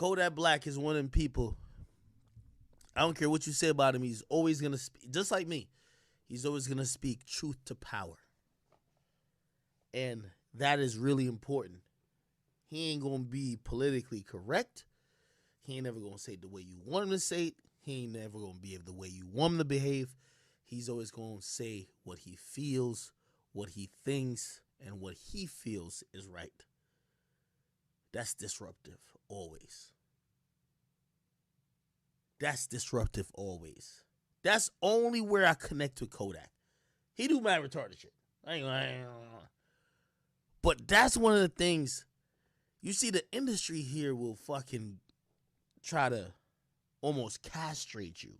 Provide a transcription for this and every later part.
Kodak Black is one of them people. I don't care what you say about him. He's always going to speak, just like me. He's always going to speak truth to power. And that is really important. He ain't going to be politically correct. He ain't never going to say it the way you want him to say it. He ain't never going to behave the way you want him to behave. He's always going to say what he feels, what he thinks, and what he feels is right. That's disruptive, always. That's disruptive, always. That's only where I connect with Kodak. He do mad retarded shit. But that's one of the things. You see, the industry here will fucking try to almost castrate you.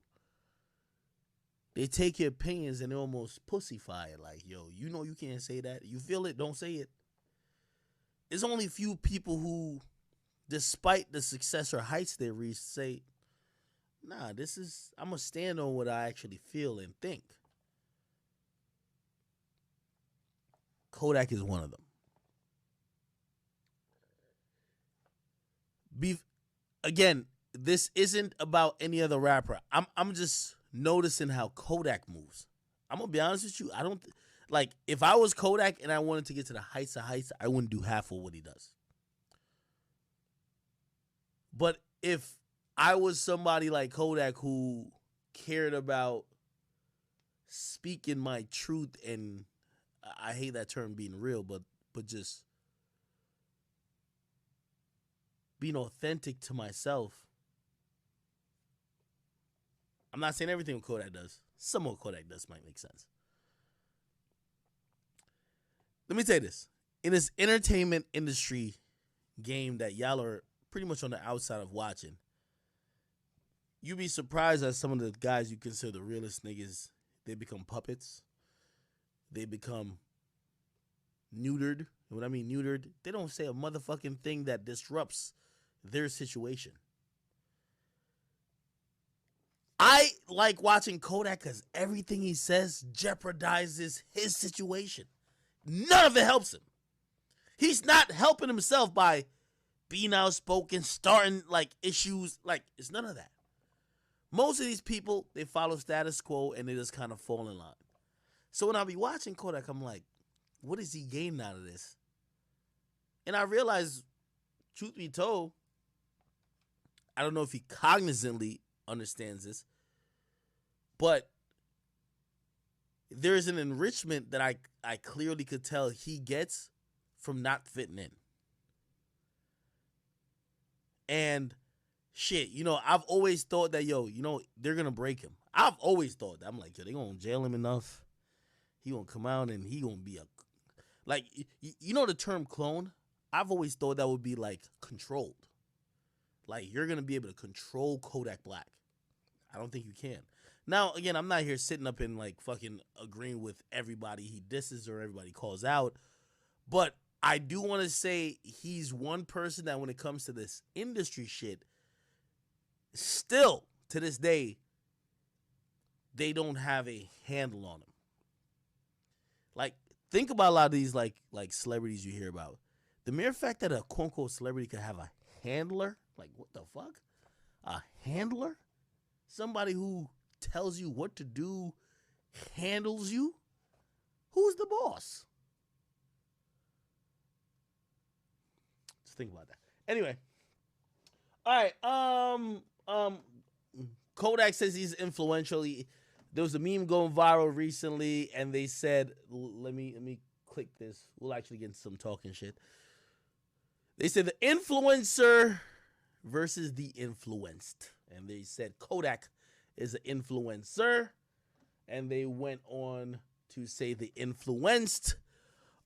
They take your opinions and they almost pussyfy it. Like, yo, you know you can't say that. You feel it, don't say it. There's only a few people who, despite the success or heights they reach, say, nah, I'm going to stand on what I actually feel and think. Kodak is one of them. Again, this isn't about any other rapper. I'm just noticing how Kodak moves. I'm going to be honest with you. I don't, like, if I was Kodak and I wanted to get to the heights of heights, I wouldn't do half of what he does. But if I was somebody like Kodak who cared about speaking my truth, and I hate that term being real, but just being authentic to myself. I'm not saying everything what Kodak does. Some of what Kodak does might make sense. Let me tell you this. In this entertainment industry game that y'all are pretty much on the outside of watching, you'd be surprised at some of the guys you consider the realest niggas. They become puppets. They become neutered. And when I mean neutered, they don't say a motherfucking thing that disrupts their situation. I like watching Kodak because everything he says jeopardizes his situation. None of it helps him. He's not helping himself by being outspoken, starting like issues. Like, it's none of that. Most of these people, they follow status quo and they just kind of fall in line. So when I be watching Kodak, I'm like, what is he gaining out of this? And I realize, truth be told, I don't know if he cognizantly understands this, but there is an enrichment that I clearly could tell he gets from not fitting in. And shit, you know, I've always thought that, yo, you know, they're going to break him. I've always thought that. I'm like, yo, they going to jail him enough. He going to come out and he going to be a, like, you know the term clone? I've always thought that would be, like, controlled. Like, you're going to be able to control Kodak Black. I don't think you can. Now, again, I'm not here sitting up and, like, fucking agreeing with everybody he disses or everybody calls out. But I do want to say he's one person that when it comes to this industry shit, still, to this day, they don't have a handle on him. Like, think about a lot of these, like celebrities you hear about. The mere fact that a quote-unquote celebrity could have a handler, like, what the fuck? A handler? Somebody who tells you what to do, handles you? Who's the boss? Just think about that. Anyway. All right. Kodak says he's influential. There was a meme going viral recently, and they said, let me click this. We'll actually get into some talking shit. They said the influencer versus the influenced. And they said Kodak is an influencer. And they went on to say the influenced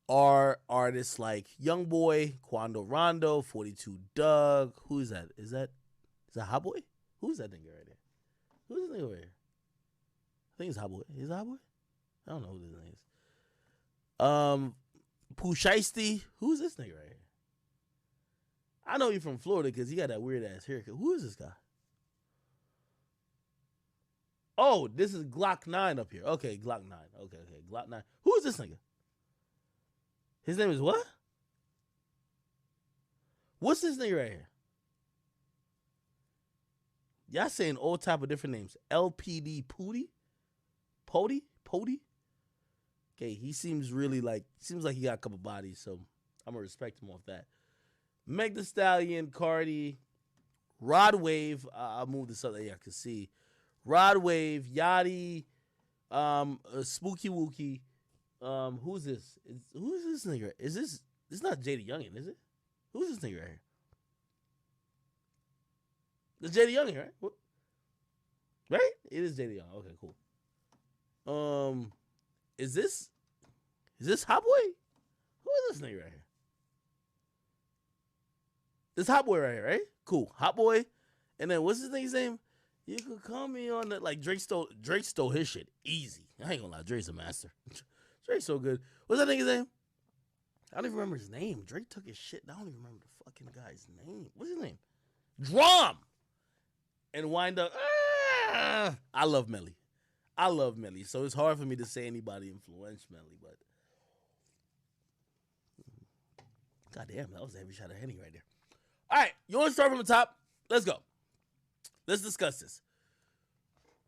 are artists like Youngboy, Quando Rondo, 42 Doug. Who is that? Is that Hot Boy? Who's that nigga right there? Who's this nigga right here? I think it's Hot Boy. Is it Hot Boy? I don't know who this nigga is. Pooh Shiesty. Who's this nigga right here? I know he's from Florida because he got that weird ass haircut. Who is this guy? Oh, this is Glock 9 up here. Okay, Glock 9. Okay, Glock 9. Who is this nigga? His name is what? What's this nigga right here? Y'all saying all type of different names. LPD Pooty? Pody? Okay, he seems like he got a couple bodies, so I'm gonna respect him off that. Meg Thee Stallion, Cardi, Rod Wave. I'll move this up that y'all can see. Rod Wave, Yachty, Spooky Wookie. Who's this? Who's this nigga? Is this not JD Youngin, is it? Who's this nigga right here? It's JD Youngin, right? What? Right? It is JD Youngin. Okay, cool. Is this Hot Boy? Who is this nigga right here? This Hot Boy right here, right? Cool. Hot Boy. And then what's his nigga's name? You could call me on that. Like Drake stole his shit easy. I ain't gonna lie, Drake's a master. Drake's so good. What's that nigga's name? I don't even remember his name. Drake took his shit. I don't even remember the fucking guy's name. What's his name? Drum. And wind up. I love Melly. So it's hard for me to say anybody influenced Melly, but goddamn, that was a heavy shot of Henny right there. All right, you want to start from the top? Let's go. Let's discuss this.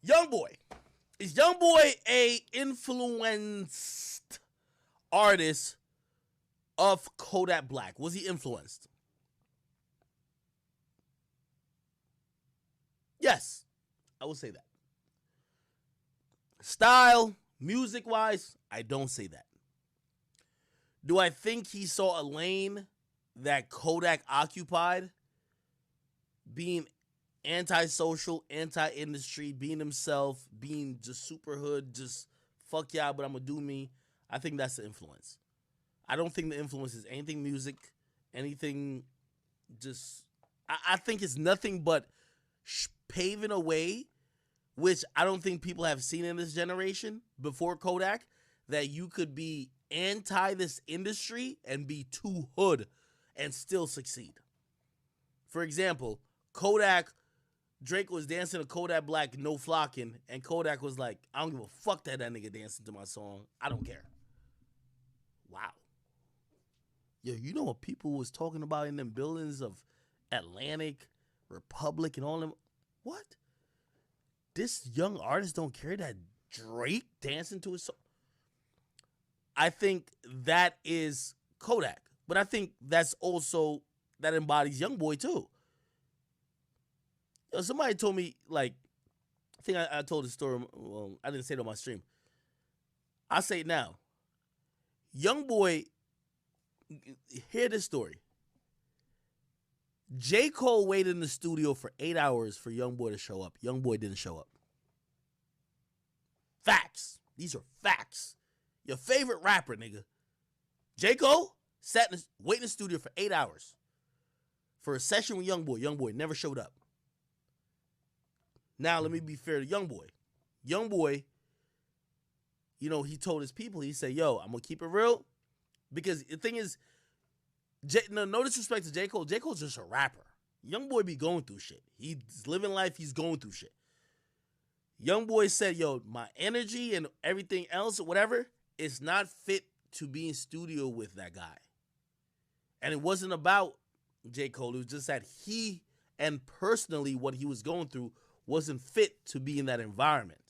Youngboy. Is Youngboy a influenced artist of Kodak Black? Was he influenced? Yes, I will say that. Style, music-wise, I don't say that. Do I think he saw a lane that Kodak occupied, being anti-social, anti-industry, being himself, being just super hood, just fuck y'all, but I'm gonna do me? I think that's the influence. I don't think the influence is anything music, anything just... I think it's nothing but paving a way, which I don't think people have seen in this generation before Kodak, that you could be anti this industry and be too hood and still succeed. For example, Drake was dancing to Kodak Black, No Flocking, and Kodak was like, I don't give a fuck that nigga dancing to my song. I don't care. Wow. Yo, you know what people was talking about in them buildings of Atlantic, Republic, and all them? What? This young artist don't care that Drake dancing to his song? I think that is Kodak. But I think that embodies Youngboy too. Yo, somebody told me, like, I think I told the story, well, I didn't say it on my stream. I'll say it now. Youngboy, hear this story. J. Cole waited in the studio for 8 hours for Youngboy to show up. Youngboy didn't show up. Facts. These are facts. Your favorite rapper, nigga. J. Cole waited in the studio for 8 hours for a session with Youngboy. Youngboy never showed up. Now, let me be fair to Youngboy. Youngboy, you know, he told his people, he said, yo, I'm going to keep it real. Because the thing is, no disrespect to J. Cole. J. Cole's just a rapper. Youngboy be going through shit. He's living life. He's going through shit. Youngboy said, yo, my energy and everything else or whatever is not fit to be in studio with that guy. And it wasn't about J. Cole. It was just that he and personally what he was going through wasn't fit to be in that environment.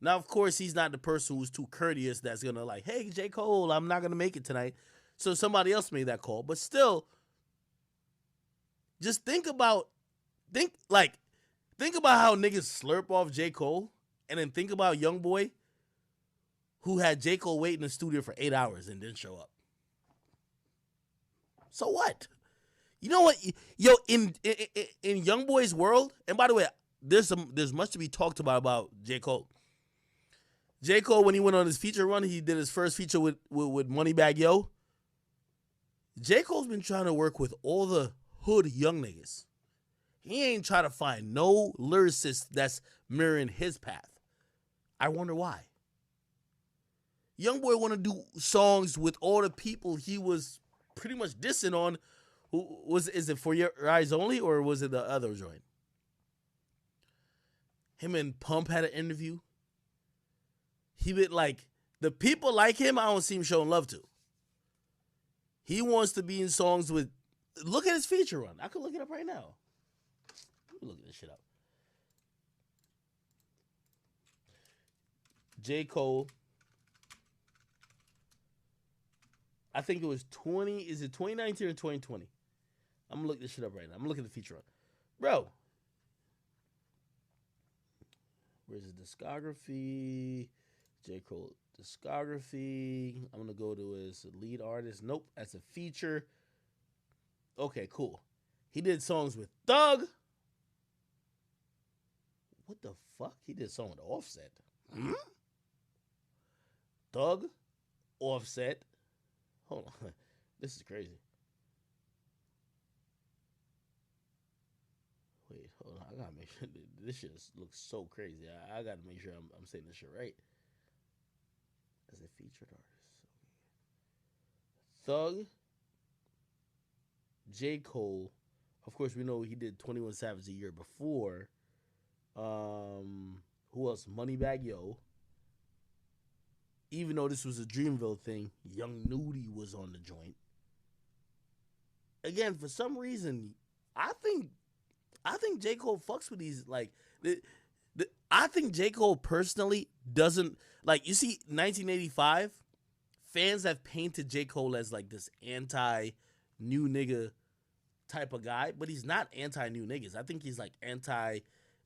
Now, of course, he's not the person who's too courteous that's going to like, hey, J. Cole, I'm not going to make it tonight. So somebody else made that call. But still, just think about how niggas slurp off J. Cole, and then think about Youngboy, who had J. Cole wait in the studio for 8 hours and didn't show up. So what? You know what? Yo, in Youngboy's world, and by the way, there's much to be talked about J. Cole. J. Cole, when he went on his feature run, he did his first feature with Moneybagg Yo. J. Cole's been trying to work with all the hood young niggas. He ain't trying to find no lyricist that's mirroring his path. I wonder why. Youngboy want to do songs with all the people he was pretty much dissing on. Is it For Your Eyes Only, or was it the other joint? Him and Pump had an interview. He been like, the people like him, I don't see him showing love to. He wants to be in songs with, look at his feature run. I could look it up right now. Let me look at this shit up. J. Cole. I think it was 20. Is it 2019 or 2020? I'm gonna look this shit up right now. I'm gonna look at the feature on. Bro. Where's the discography? J. Cole discography. I'm gonna go to his lead artist. Nope, that's a feature. Okay, cool. He did songs with Thug. What the fuck? He did a song with Offset. Thug, Offset. Hold on. This is crazy. Wait, hold on. I gotta make sure this shit looks so crazy. I gotta make sure I'm saying this shit right. As a featured artist. Thug, J. Cole. Of course, we know he did 21 Savage a year before. Who else? Moneybagg Yo. Even though this was a Dreamville thing, Young Nudie was on the joint. Again, for some reason, I think J. Cole fucks with these. Like, I think J. Cole personally doesn't like. You see, 1985, fans have painted J. Cole as like this anti-new nigga type of guy, but he's not anti-new niggas. I think he's like anti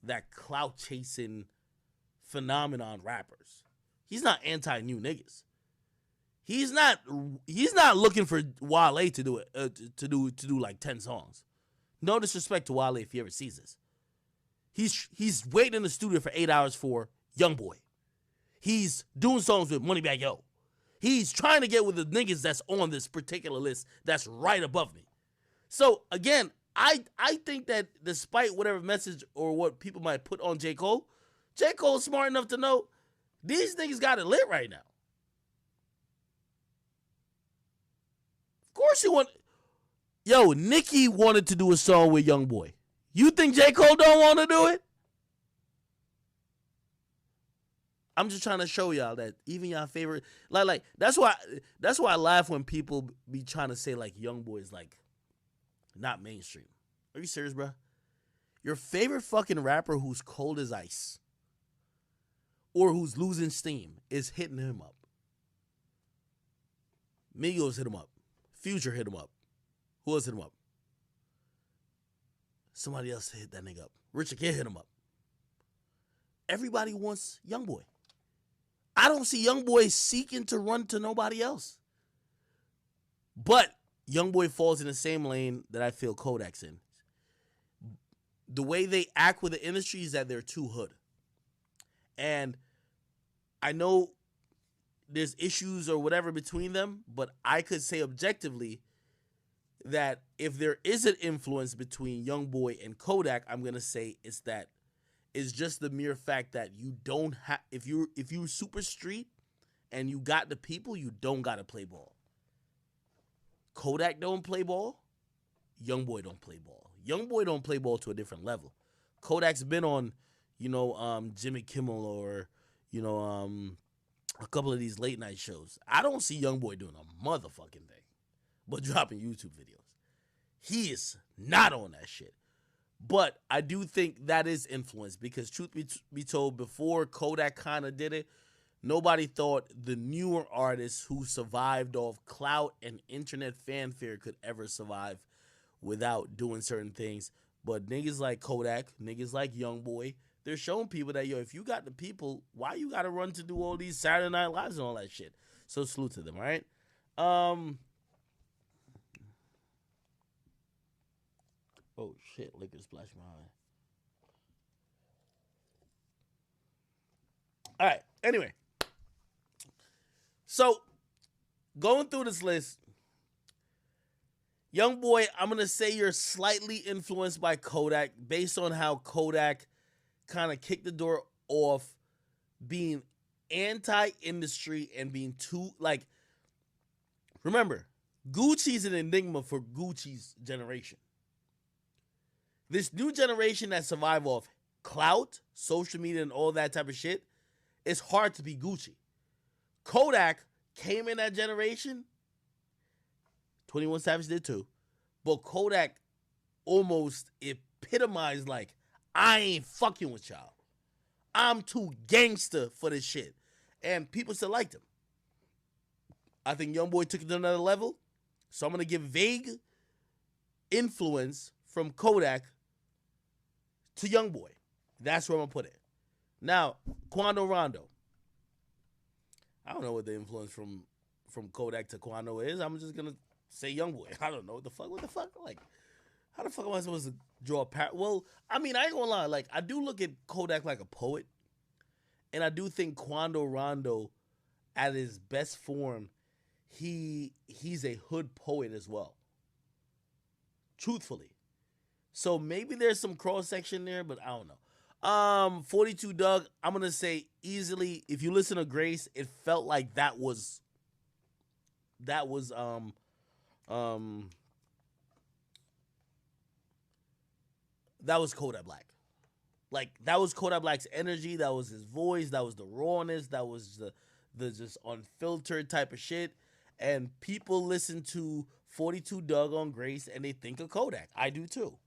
that clout chasing phenomenon rappers. He's not anti-new niggas. He's not looking for Wale to do it to do like 10 songs. No disrespect to Wale if he ever sees this. He's waiting in the studio for 8 hours for Youngboy. He's doing songs with Moneybagg Yo. He's trying to get with the niggas that's on this particular list that's right above me. So again, I think that despite whatever message or what people might put on J. Cole's smart enough to know these niggas got it lit right now. Of course he want. Yo, Nicki wanted to do a song with Youngboy. You think J. Cole don't want to do it? I'm just trying to show y'all that even y'all favorite, like that's why I laugh when people be trying to say like Youngboy is like not mainstream. Are you serious, bro? Your favorite fucking rapper who's cold as ice or who's losing steam is hitting him up. Migos hit him up. Future hit him up. Who else hit him up? Somebody else hit that nigga up. Richard Kid hit him up. Everybody wants Youngboy. I don't see Youngboy seeking to run to nobody else. But Youngboy falls in the same lane that I feel Kodak's in. The way they act with the industry is that they're too hood. And I know there's issues or whatever between them, but I could say objectively that if there is an influence between Youngboy and Kodak, I'm going to say it's just the mere fact that you don't have, if you're super street and you got the people, you don't got to play ball. Kodak don't play ball. Youngboy don't play ball. Youngboy don't play ball to a different level. Kodak's been on, Jimmy Kimmel or, a couple of these late night shows. I don't see Youngboy doing a motherfucking thing, but dropping YouTube videos. He is not on that shit. But I do think that is influence because truth be told, before Kodak kind of did it, nobody thought the newer artists who survived off clout and internet fanfare could ever survive without doing certain things. But niggas like Kodak, niggas like Youngboy, they're showing people that, if you got the people, why you got to run to do all these Saturday Night Lives and all that shit? So salute to them, all right? Oh, shit, liquor splashed my eye. All right, anyway. So, going through this list, Youngboy, I'm going to say you're slightly influenced by Kodak based on how Kodak kind of kicked the door off being anti-industry and being too, remember, Gucci's an enigma for Gucci's generation. This new generation that survive off clout, social media, and all that type of shit, it's hard to be Gucci. Kodak came in that generation. 21 Savage did too. But Kodak almost epitomized I ain't fucking with y'all. I'm too gangster for this shit. and people still liked him. I think Youngboy took it to another level, so I'm gonna give vague influence from Kodak to Youngboy. That's where I'm gonna put it. Now, Quando Rondo. I don't know what the influence from Kodak to Quando is. I'm just gonna say Youngboy. I don't know what the fuck. Like, how the fuck am I supposed to draw a Well, I mean, I ain't gonna lie. Like, I do look at Kodak like a poet, and I do think Quando Rondo, at his best form, he's a hood poet as well. Truthfully. So maybe there's some cross section there, but I don't know. 42 Doug, I'm gonna say easily. If you listen to Grace, it felt like that was Kodak Black. Like, that was Kodak Black's energy. That was his voice. That was the rawness. That was the just unfiltered type of shit. And people listen to 42 Doug on Grace and they think of Kodak. I do too.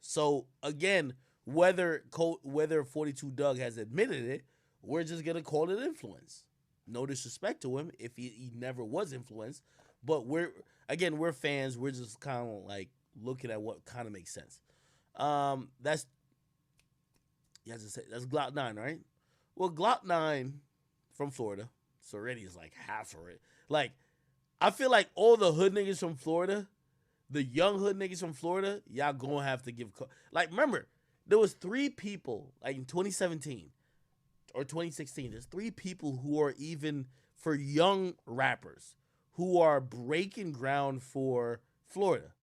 So again, whether 42 Doug has admitted it, we're just gonna call it influence. No disrespect to him if he never was influenced, but we're fans. We're just kind of like looking at what kind of makes sense. That's Glock 9, right? Well, Glock 9 from Florida, so already is like half of it. Like, I feel like all the hood niggas from Florida, the young hood niggas from Florida, y'all gonna have to give. Like, remember, there was 3 people, like in 2017 or 2016, there's 3 people who are, even for young rappers, who are breaking ground for Florida.